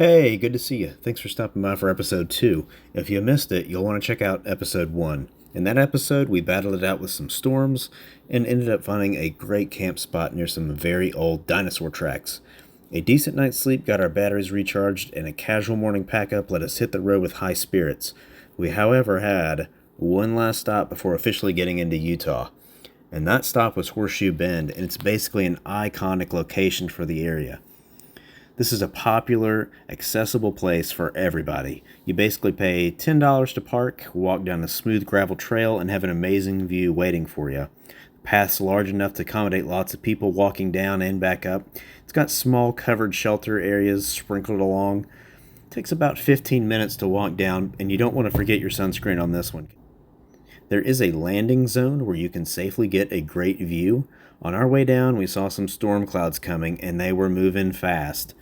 Hey, good to see you. Thanks for stopping by for episode 2. If you missed it, you'll want to check out episode 1. In that episode, we battled it out with some storms and ended up finding a great camp spot near some very old dinosaur tracks. A decent night's sleep got our batteries recharged, and a casual morning pack-up let us hit the road with high spirits. We, however, had one last stop before officially getting into Utah. And that stop was Horseshoe Bend, and it's basically an iconic location for the area. This is a popular, accessible place for everybody. You basically pay $10 to park, walk down a smooth gravel trail, and have an amazing view waiting for you. The path's large enough to accommodate lots of people walking down and back up. It's got small covered shelter areas sprinkled along. It takes about 15 minutes to walk down, and you don't want to forget your sunscreen on this one. There is a landing zone where you can safely get a great view. On our way down, we saw some storm clouds coming, and they were moving fast.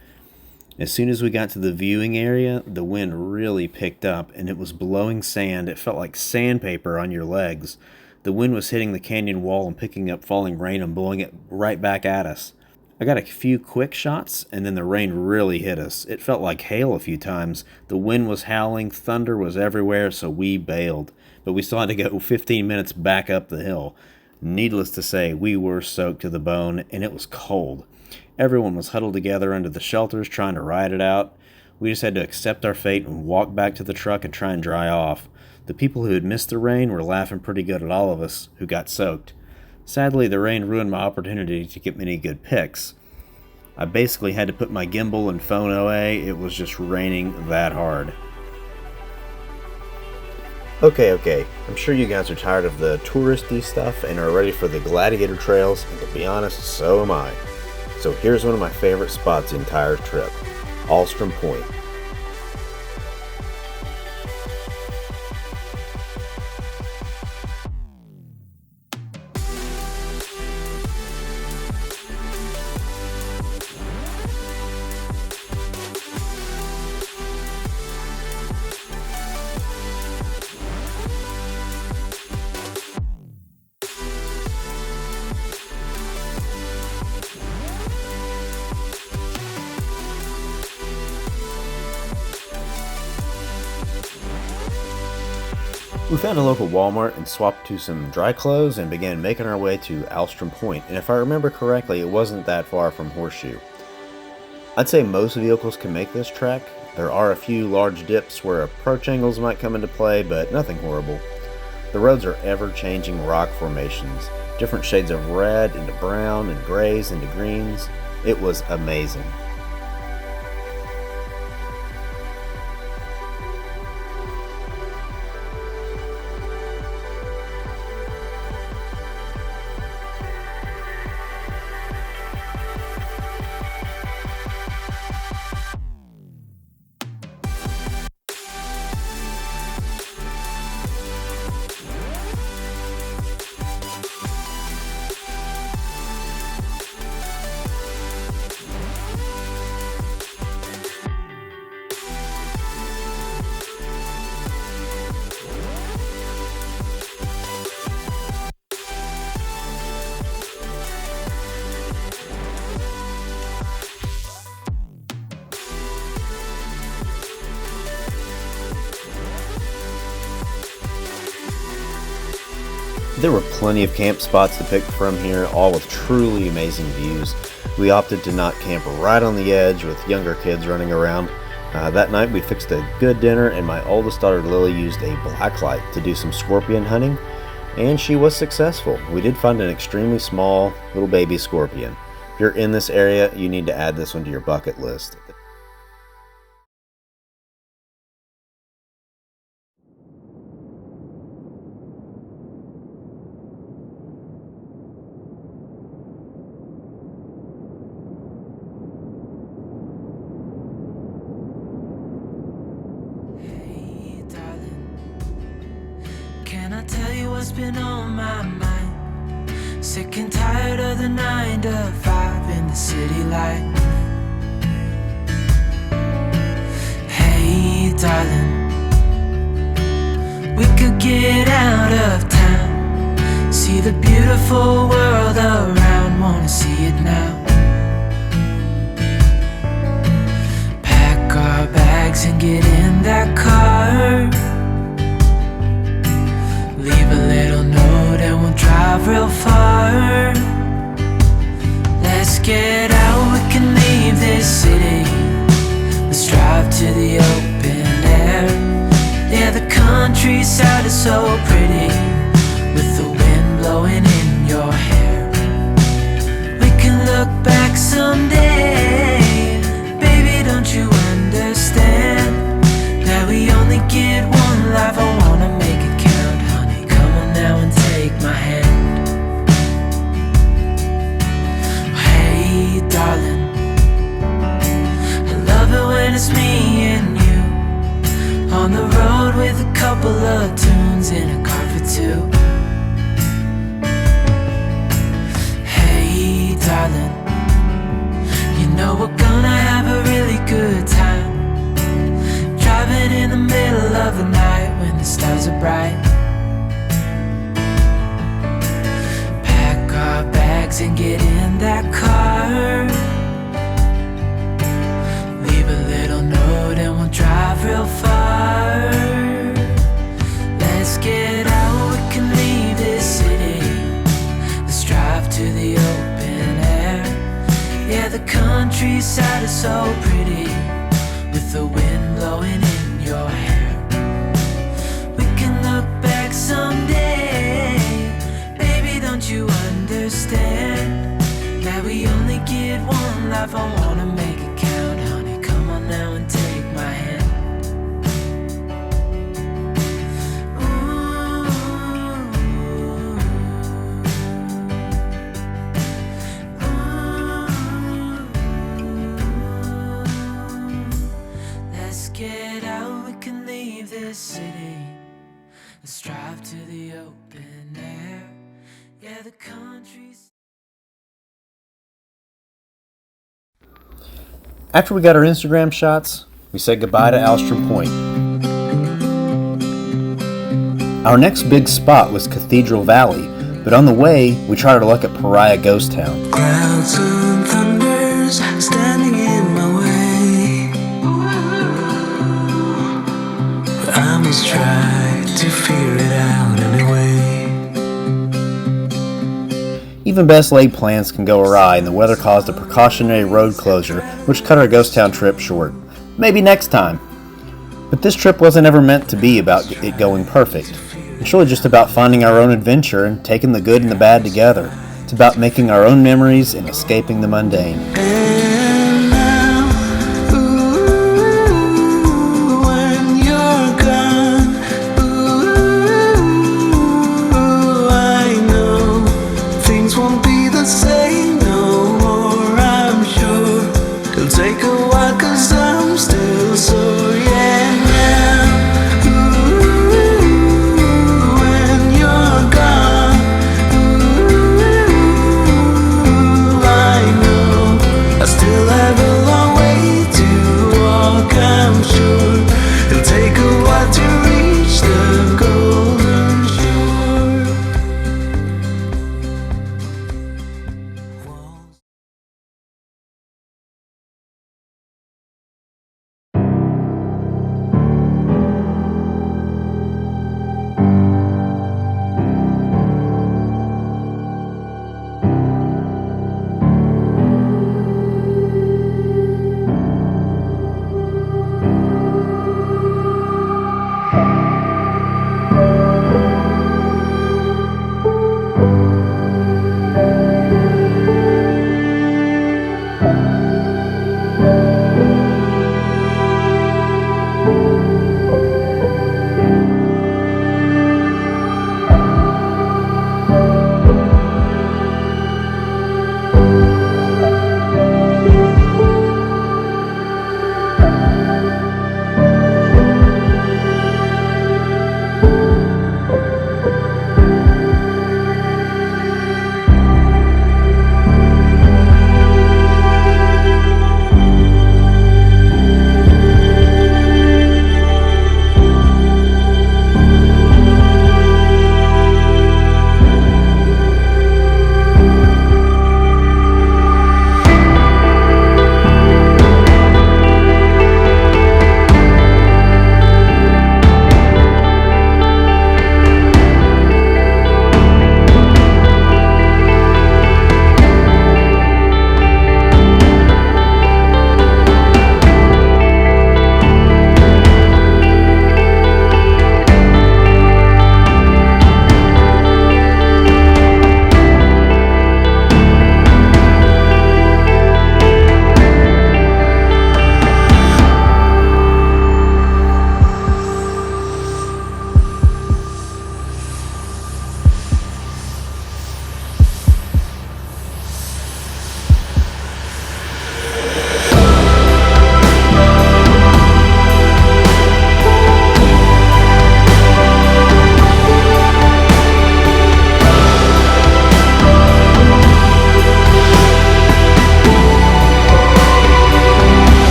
As soon as we got to the viewing area, the wind really picked up, and it was blowing sand. It felt like sandpaper on your legs. The wind was hitting the canyon wall and picking up falling rain and blowing it right back at us. I got a few quick shots, and then the rain really hit us. It felt like hail a few times. The wind was howling, thunder was everywhere, so we bailed. But we still had to go 15 minutes back up the hill. Needless to say, we were soaked to the bone, and it was cold. Everyone was huddled together under the shelters trying to ride it out. We just had to accept our fate and walk back to the truck and try and dry off. The people who had missed the rain were laughing pretty good at all of us who got soaked. Sadly, the rain ruined my opportunity to get many good pics. I basically had to put my gimbal and phone away. It was just raining that hard. Okay. I'm sure you guys are tired of the touristy stuff and are ready for the gladiator trails, and to be honest, so am I. So here's one of my favorite spots the entire trip, Alstrom Point. We found a local Walmart and swapped to some dry clothes and began making our way to Alstrom Point, and if I remember correctly, it wasn't that far from Horseshoe. I'd say most vehicles can make this trek. There are a few large dips where approach angles might come into play, but nothing horrible. The roads are ever-changing rock formations, different shades of red into brown and grays into greens. It was amazing. There were plenty of camp spots to pick from here, all with truly amazing views. We opted to not camp right on the edge with younger kids running around. That night we fixed a good dinner, and my oldest daughter Lily used a blacklight to do some scorpion hunting, and she was successful. We did find an extremely small little baby scorpion. If you're in this area, you need to add this one to your bucket list. Can I tell you what's been on my mind? Sick and tired of the 9 to 5 in the city life. Hey darling, we could get out of town, see the beautiful world around, wanna see it now. Pack our get in that car, leave a little note and we'll drive real far. Let's get out, we can leave this city. Let's drive to the open air. Yeah, the countryside is so pretty, with the wind blowing in your hair. We can look back someday. Baby, don't you understand that we only get one life? I wanna make it count, honey. Come on now and take my hand. Hey, darling, I love it when it's me and you on the road with a couple of tunes in a car for two. Hey, darling, you know we're gonna have a really good time, driving in the middle of the night when the stars are bright. Pack our bags and get in that car, leave a little note and we'll drive real far. Let's get out, we can leave this city. Let's drive to the open air. Yeah, the countryside is so pretty, with the wind blowing in your hair. We can look back someday. Baby, don't you understand that we only get one life? I wanna make it count, honey. Come on now and take my hand. Let's get out, we can leave this city. Let's drive to the open air. Yeah, the country's... After we got our Instagram shots, we said goodbye to Alstrom Point. Our next big spot was Cathedral Valley, but on the way, we tried our luck at Pariah Ghost Town. Clouds and thunders standing in my way, but I must try to figure it out anyway. Even best laid plans can go awry, and the weather caused a precautionary road closure, which cut our ghost town trip short. Maybe next time. But this trip wasn't ever meant to be about it going perfect. It's really just about finding our own adventure and taking the good and the bad together. It's about making our own memories and escaping the mundane.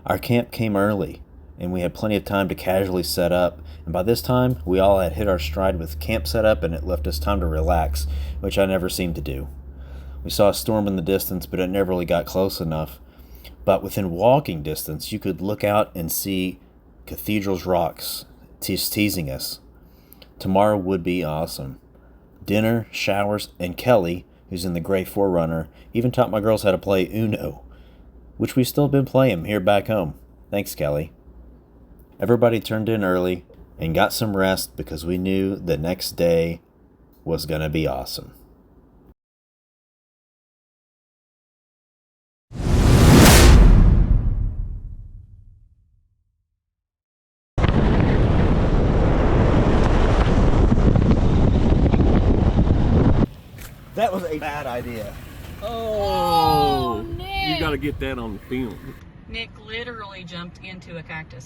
Our camp came early, and we had plenty of time to casually set up, and by this time, we all had hit our stride with camp setup, and it left us time to relax, which I never seemed to do. We saw a storm in the distance, but it never really got close enough. But within walking distance, you could look out and see Cathedral's rocks teasing us. Tomorrow would be awesome. Dinner, showers, and Kelly, who's in the Gray Forerunner, even taught my girls how to play Uno, which we've still been playing here back home. Thanks, Kelly. Everybody turned in early and got some rest because we knew the next day was going to be awesome. That was a bad idea. Oh, Nick! you got to get that on film. Nick literally jumped into a cactus.